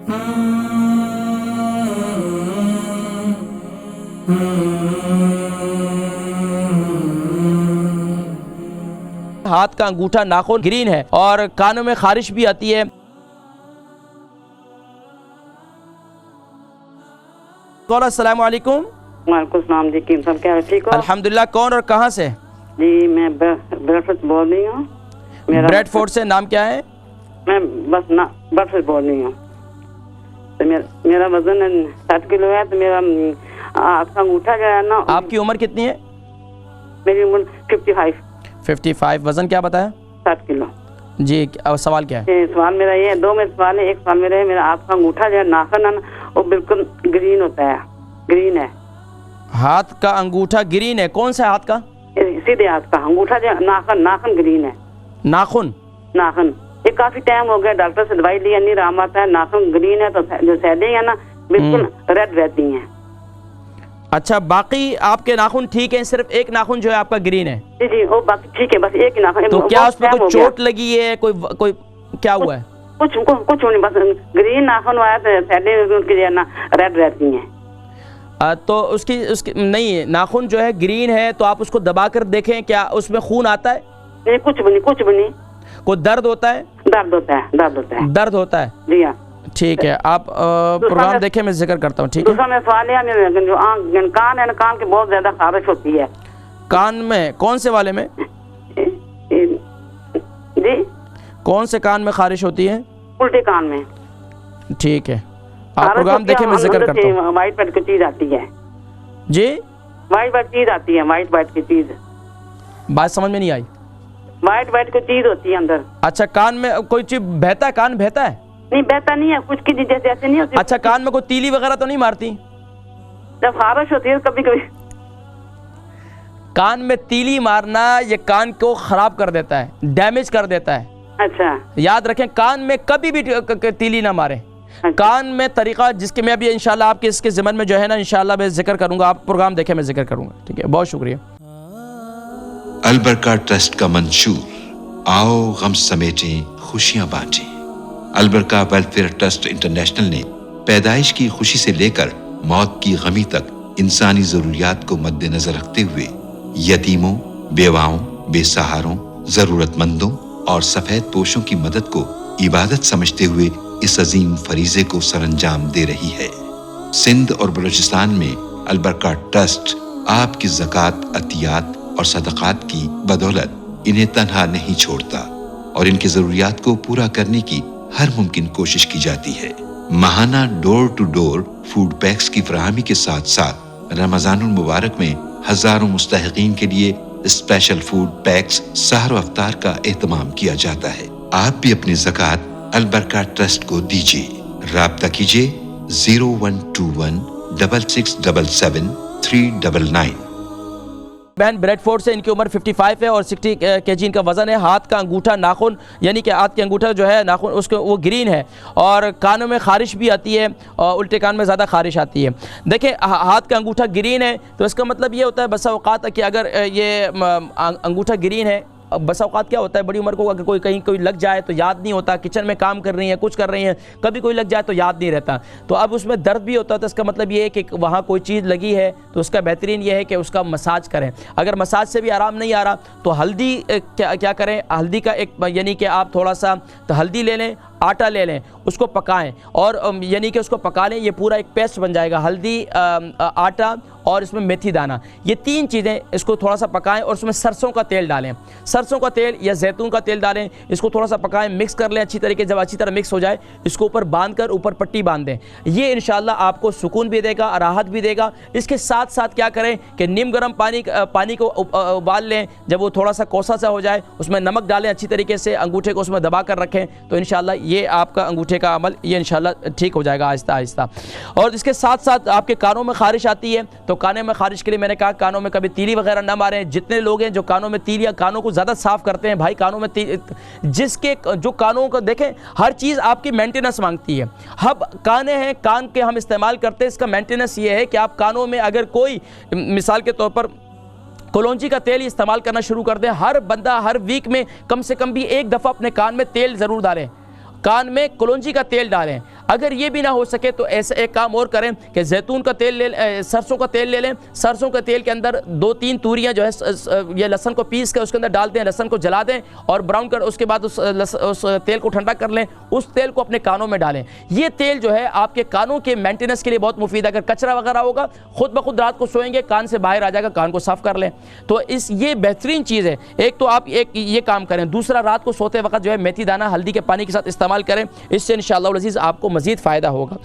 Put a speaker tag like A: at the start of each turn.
A: हाथ का अंगूठा नाखून ग्रीन है और कानों में खारिश भी आती है। अस्सलाम वालेकुम।
B: वालेकुम सलाम जी, किम सब क्या है, ठीक हो?
A: अल्हम्दुलिल्लाह। कौन और कहाँ से?
B: जी मैं ब्रेडफोर्ड से बोल रही हूँ।
A: ब्रेडफोर्ड से। नाम क्या है?
B: मैं बस ना ब्रेडफोर्ड से बोल रही हूँ। तो मेरा वजन 60 किलो है। तो मेरा हाथ का अंगूठा जो है ना।
A: आपकी उम्र कितनी है?
B: मेरी उम्र 55।
A: वजन क्या बताया?
B: 60 किलो
A: जी। सवाल क्या है?
B: सवाल मेरा ये है, दो मेरे सवाल है। एक सवाल मेरा है, मेरा हाथ का अंगूठा जो है नाखून है ना, वो बिल्कुल ग्रीन होता है, ग्रीन है।
A: हाथ का अंगूठा ग्रीन है? कौन सा हाथ का?
B: सीधे हाथ का अंगूठा जो नाखून ग्रीन है।
A: नाखून
B: ये काफी टाइम हो गया, डॉक्टर से दवाई लिया, नहीं आराम आता है। नाखून ग्रीन है तो जो सैलिंग है ना बिल्कुल रेड रहती हैं।
A: अच्छा, बाकी आपके नाखून ठीक है, सिर्फ एक नाखून जो है आपका ग्रीन है?
B: जी वो बाकी ठीक है, बस एक नाखून।
A: तो क्या उसमें कोई चोट लगी है? कोई क्या हुआ है?
B: कुछ नहीं, बस ग्रीन नाखून आया तो सैलिंग उनकी जो है ना रेड रहती हैं।
A: तो उसकी नहीं, नाखून जो है ग्रीन है तो आप उसको दबा कर देखें, क्या उसमें खून आता है?
B: नहीं, कुछ भी नहीं।
A: कोई दर्द होता है?
B: दर्द होता है
A: जी
B: हाँ।
A: ठीक है, आप प्रोग्राम देखें, मैं जिक्र करता हूँ। ठीक है।
B: दूसरा मेरा सवाल है, जो कान है ना, कान की बहुत ज्यादा खारिश होती है।
A: कान में? कौन से वाले में
B: जी?
A: कौन से कान में खारिश होती है?
B: उल्टे कान में।
A: ठीक है, आप प्रोग्राम देखें, मैं जिक्र करता हूँ।
B: वाइट वाइट की चीज आती है
A: जी।
B: वाइट चीज आती है, वाइट की चीज।
A: बात समझ में नहीं आई।
B: वाइट की चीज होती है अंदर।
A: अच्छा, कान में कोई चीज बहता है? कान बहता है?
B: नहीं, बहता नहीं है, कुछ की जैसे नहीं होती।
A: अच्छा, कान में कोई तीली वगैरह तो नहीं मारती?
B: जब खारिश होती है कभी कभी।
A: कान में तीली मारना ये कान को खराब कर देता है, डैमेज कर देता है।
B: अच्छा,
A: याद रखें, कान में कभी भी तीली ना मारें।
B: अच्छा।
A: कान में तरीका जिसके मैं अभी इंशाल्लाह आपके इसके ज़िम्मन में जो है ना, इंशाल्लाह मैं जिक्र करूंगा। आप प्रोग्राम देखें, मैं जिक्र करूंगा। ठीक है, बहुत शुक्रिया।
C: अल बरका ट्रस्ट का मंशूर, आओ गम समेटें खुशियां बांटें। अल बरका वेलफेयर ट्रस्ट इंटरनेशनल ने पैदाइश की खुशी से लेकर मौत की गमी तक इंसानी जरूरियात को मद्देनजर रखते हुए यतीमों, बेवाओं, बेसहारों, जरूरतमंदों और सफेद पोशों की मदद को इबादत समझते हुए इस अजीम फरीजे को सरअंजाम दे रही है। सिंध और बलूचिस्तान में अल बरका ट्रस्ट आपकी ज़कात, अतियात और सदक़ात की बदौलत इन्हें तन्हा नहीं छोड़ता और इनकी ज़रूरियात को पूरा करने की हर मुमकिन कोशिश की जाती है। माहाना door to door food packs की फराहमी के साथ साथ रमज़ानुल मुबारक में हजारों मुस्तहिकीन के लिए स्पेशल फूड पैक्स सहर व अफ्तार का एहतमाम किया जाता है। आप भी अपनी ज़कात अल बरका ट्रस्ट को दीजिए। राब्ता कीजिए 0121 6677 399।
A: बहन ब्रेडफोर्ड से, इनकी उम्र 55 है और 60 kg इनका वजन है। हाथ का अंगूठा नाखून यानी कि हाथ के अंगूठा जो है नाखून उसको वो ग्रीन है और कानों में खारिश भी आती है और उल्टे कान में ज़्यादा खारिश आती है। देखें, हाथ का अंगूठा ग्रीन है तो इसका मतलब ये होता है बसा औकात कि अगर ये अंगूठा ग्रीन है, बसा औकात क्या होता है, बड़ी उम्र को अगर कोई लग जाए तो याद नहीं होता, किचन में काम कर रही है, कुछ कर रही हैं, कभी कोई लग जाए तो याद नहीं रहता। तो अब उसमें दर्द भी होता है, तो इसका मतलब ये है कि वहाँ कोई चीज़ लगी है तो उसका बेहतरीन ये है कि उसका मसाज करें। अगर मसाज से भी आराम नहीं आ रहा तो हल्दी क्या करें, हल्दी का एक यानी कि आप थोड़ा सा तो हल्दी ले लें, आटा ले लें, उसको पकाएं और यानी कि उसको पका लें, ये पूरा एक पेस्ट बन जाएगा। हल्दी, आटा और इसमें मेथी दाना, ये तीन चीज़ें, इसको थोड़ा सा पकाएं और उसमें सरसों का तेल डालें। सरसों का तेल या जैतून का तेल डालें, इसको थोड़ा सा पकाएं, मिक्स कर लें अच्छी तरीके। जब अच्छी तरह मिक्स हो जाए इसको ऊपर बांध कर ऊपर पट्टी बांध दें। ये इंशाल्लाह आपको सुकून भी देगा, राहत भी देगा। इसके साथ साथ क्या करें कि नीम गर्म पानी को उबाल लें। जब वो थोड़ा सा कोसा सा हो जाए उसमें नमक डालें अच्छी तरीके से, अंगूठे को उसमें दबा कर रखें तो इंशाल्लाह ये आपका अंगूठे का अमल ये इंशाल्लाह ठीक हो जाएगा आहिस्ता आहिस्ता। और इसके साथ साथ आपके कानों में खारिश आती है तो कानों में खारिश के लिए मैंने कहा कानों में कभी तीली वगैरह ना मारें। जितने लोग हैं जो कानों में तीली या कानों को ज़्यादा साफ़ करते हैं, भाई कानों में जिसके जो कानों को देखें, हर चीज़ आपकी मेंटेनेंस मांगती है। अब काने हैं, कान के हम इस्तेमाल करते हैं, इसका मेंटेनेंस ये है कि आप कानों में अगर कोई मिसाल के तौर पर कलौंजी का तेल इस्तेमाल करना शुरू कर दें। हर बंदा हर वीक में कम से कम भी एक दफ़ा अपने कान में तेल ज़रूर डालें, कान में कलौंजी का तेल डालें। अगर ये भी ना हो सके तो ऐसे एक काम और करें कि जैतून का तेल सरसों का तेल ले लें। सरसों के तेल के अंदर 2-3 तूरियाँ जो है ये लहसन को पीस कर उसके अंदर डाल दें, लहसन को जला दें और ब्राउन कर उसके बाद उस तेल को ठंडा कर लें, उस तेल को अपने कानों में डालें। ये तेल जो है आपके कानों के मेंटेनेंस के लिए बहुत मुफीद है। अगर कचरा वगैरह होगा खुद ब खुद रात को सोएंगे कान से बाहर आ जाएगा, कान को साफ कर लें। तो ये बेहतरीन चीज़ है। एक तो आप एक ये काम करें, दूसरा रात को सोते वक्त जो है मेथी दाना हल्दी के पानी के साथ इस्तेमाल करें, इससे इंशाअल्लाह अज़ीज़ आपको मज़ीद फ़ायदा होगा।